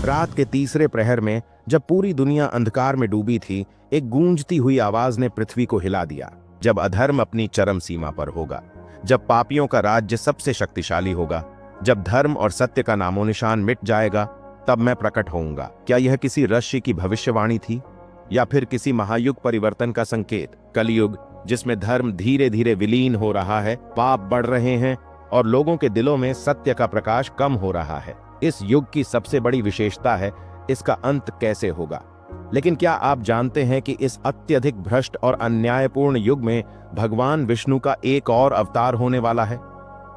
रात के तीसरे प्रहर में जब पूरी दुनिया अंधकार में डूबी थी, एक गूंजती हुई आवाज ने पृथ्वी को हिला दिया। जब अधर्म अपनी चरम सीमा पर होगा, जब पापियों का राज्य सबसे शक्तिशाली होगा, जब धर्म और सत्य का नामोनिशान मिट जाएगा, तब मैं प्रकट होऊंगा। क्या यह किसी ऋषि की भविष्यवाणी थी या फिर किसी महायुग परिवर्तन का संकेत? कलयुग, जिसमें धर्म धीरे धीरे विलीन हो रहा है, पाप बढ़ रहे हैं और लोगों के दिलों में सत्य का प्रकाश कम हो रहा है। इस युग की सबसे बड़ी विशेषता है इसका अंत कैसे होगा। लेकिन क्या आप जानते हैं कि इस अत्यधिक भ्रष्ट और अन्यायपूर्ण युग में भगवान विष्णु का एक और अवतार होने वाला है?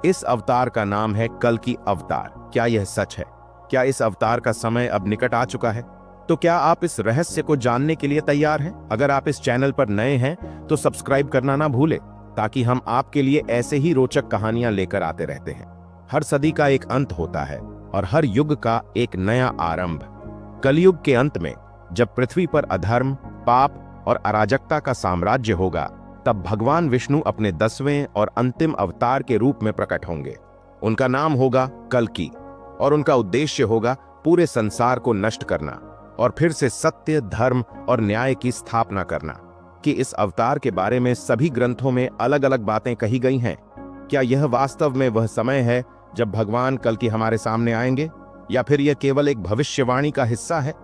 इस अवतार का नाम है कल्कि अवतार। क्या यह सच है? क्या इस अवतार का समय अब निकट आ चुका है? तो क्या आप इस रहस्य को जानने के लिए तैयार हैं? अगर आप इस चैनल पर नए हैं तो सब्सक्राइब करना ना भूलें, ताकि हम आपके लिए ऐसे ही रोचक कहानियां लेकर आते रहते हैं। हर सदी का एक अंत होता है और हर युग का एक नया आरंभ। कलयुग के अंत में जब पृथ्वी पर अधर्म, पाप और अराजकता का साम्राज्य होगा, तब भगवान विष्णु अपने 10वें और अंतिम अवतार के रूप में प्रकट होंगे। उनका नाम होगा कल्कि और उनका उद्देश्य होगा पूरे संसार को नष्ट करना और फिर से सत्य, धर्म और न्याय की स्थापना करना। कि इस अवतार के बारे में सभी ग्रंथों में अलग अलग बातें कही गई हैं। क्या यह वास्तव में वह समय है जब भगवान कल्कि हमारे सामने आएंगे, या फिर यह केवल एक भविष्यवाणी का हिस्सा है?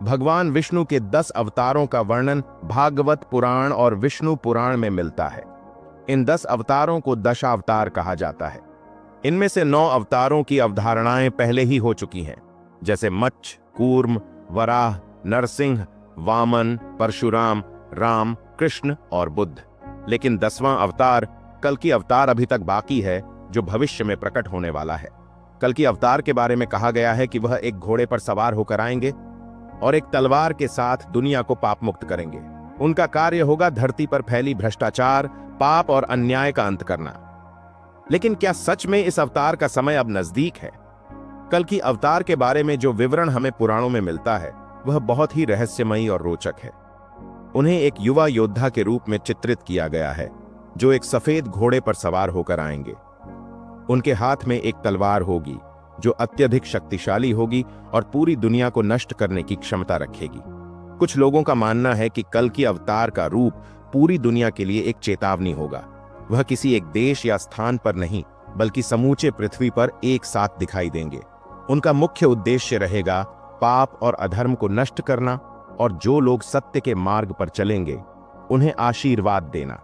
भगवान विष्णु के 10 अवतारों का वर्णन भागवत पुराण और विष्णु पुराण में मिलता है। इन 10 अवतारों को दशावतार कहा जाता है। इनमें से 9 अवतारों की अवधारणाएं पहले ही हो चुकी हैं, जैसे मच्छ, कूर्म, वराह, नरसिंह, वामन, परशुराम, राम, कृष्ण और बुद्ध। लेकिन 10वां अवतार कल्कि अवतार अभी तक बाकी है, जो भविष्य में प्रकट होने वाला है। कल्कि अवतार के बारे में कहा गया है कि वह एक घोड़े पर सवार होकर आएंगे और एक तलवार के साथ दुनिया को पाप मुक्त करेंगे। उनका कार्य होगा धरती पर फैली भ्रष्टाचार, पाप और अन्याय का अंत करना। लेकिन क्या सच में इस अवतार का समय अब नजदीक है? कल्कि अवतार के बारे में जो विवरण हमें पुराणों में मिलता है, वह बहुत ही रहस्यमयी और रोचक है। उन्हें एक युवा योद्धा के रूप में चित्रित किया गया है, जो एक सफेद घोड़े पर सवार होकर आएंगे। उनके हाथ में एक तलवार होगी जो अत्यधिक शक्तिशाली होगी और पूरी दुनिया को नष्ट करने की क्षमता रखेगी। कुछ लोगों का मानना है कि कल्कि अवतार का रूप पूरी दुनिया के लिए एक चेतावनी होगा। वह किसी एक देश या स्थान पर नहीं, बल्कि समूचे पृथ्वी पर एक साथ दिखाई देंगे। उनका मुख्य उद्देश्य रहेगा पाप और अधर्म को नष्ट करना, और जो लोग सत्य के मार्ग पर चलेंगे उन्हें आशीर्वाद देना।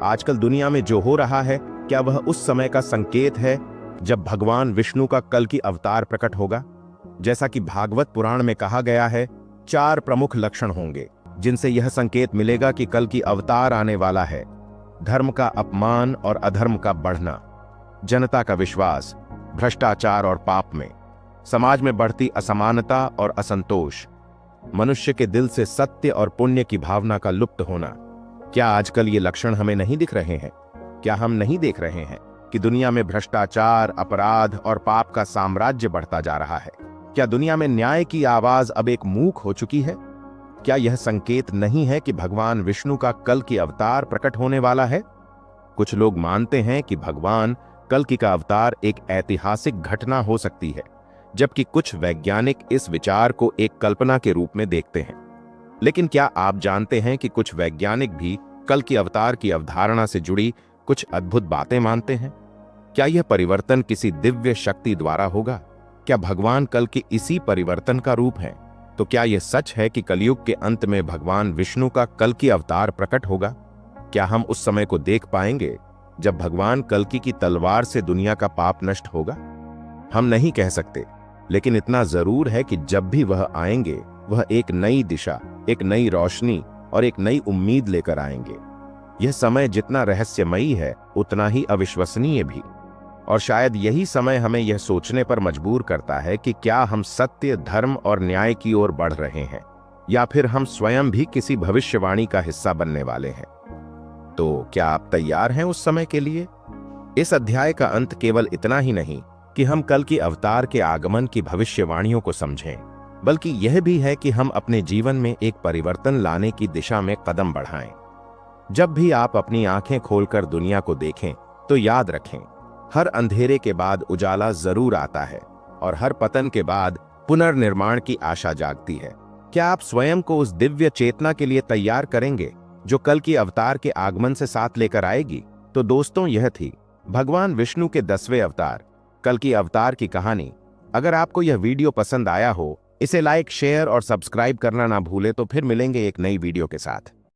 आजकल दुनिया में जो हो रहा है, क्या वह उस समय का संकेत है जब भगवान विष्णु का कल्कि अवतार प्रकट होगा? जैसा कि भागवत पुराण में कहा गया है, 4 प्रमुख लक्षण होंगे जिनसे यह संकेत मिलेगा कि कल्कि अवतार आने वाला है। धर्म का अपमान और अधर्म का बढ़ना, जनता का विश्वास भ्रष्टाचार और पाप में, समाज में बढ़ती असमानता और असंतोष, मनुष्य के दिल से सत्य और पुण्य की भावना का लुप्त होना। क्या आजकल ये लक्षण हमें नहीं दिख रहे हैं? क्या हम नहीं देख रहे हैं कि दुनिया में भ्रष्टाचार, अपराध और पाप का साम्राज्य बढ़ता जा रहा है? क्या दुनिया में न्याय की आवाज अब एक मूक हो चुकी है? क्या यह संकेत नहीं है कि भगवान विष्णु का कल्कि अवतार प्रकट होने वाला है? कुछ लोग मानते हैं कि भगवान कल्कि का अवतार एक ऐतिहासिक घटना हो सकती है, जबकि कुछ वैज्ञानिक इस विचार को एक कल्पना के रूप में देखते हैं। लेकिन क्या आप जानते हैं कि कुछ वैज्ञानिक भी कल्कि अवतार की अवधारणा से जुड़ी कुछ अद्भुत बातें मानते हैं? क्या यह परिवर्तन किसी दिव्य शक्ति द्वारा होगा? क्या भगवान कल्कि इसी परिवर्तन का रूप है? तो क्या यह सच है कि कलयुग के अंत में भगवान विष्णु का कल्कि अवतार प्रकट होगा? क्या हम उस समय को देख पाएंगे जब भगवान कल्कि की तलवार से दुनिया का पाप नष्ट होगा? हम नहीं कह सकते, लेकिन इतना जरूर है कि जब भी वह आएंगे, वह एक नई दिशा, एक नई रोशनी और एक नई उम्मीद लेकर आएंगे। यह समय जितना रहस्यमयी है, उतना ही अविश्वसनीय भी। और शायद यही समय हमें यह सोचने पर मजबूर करता है कि क्या हम सत्य, धर्म और न्याय की ओर बढ़ रहे हैं, या फिर हम स्वयं भी किसी भविष्यवाणी का हिस्सा बनने वाले हैं। तो क्या आप तैयार हैं उस समय के लिए? इस अध्याय का अंत केवल इतना ही नहीं कि हम कल्कि अवतार के आगमन की भविष्यवाणियों को समझें, बल्कि यह भी है कि हम अपने जीवन में एक परिवर्तन लाने की दिशा में कदम बढ़ाएं। जब भी आप अपनी आंखें खोलकर दुनिया को देखें, तो याद रखें, हर अंधेरे के बाद उजाला जरूर आता है और हर पतन के बाद पुनर्निर्माण की आशा जागती है। क्या आप स्वयं को उस दिव्य चेतना के लिए तैयार करेंगे जो कल की अवतार के आगमन से साथ लेकर आएगी? तो दोस्तों, यह थी भगवान विष्णु के 10वें अवतार कल की अवतार की कहानी। अगर आपको यह वीडियो पसंद आया हो, इसे लाइक, शेयर और सब्सक्राइब करना ना भूले। तो फिर मिलेंगे एक नई वीडियो के साथ।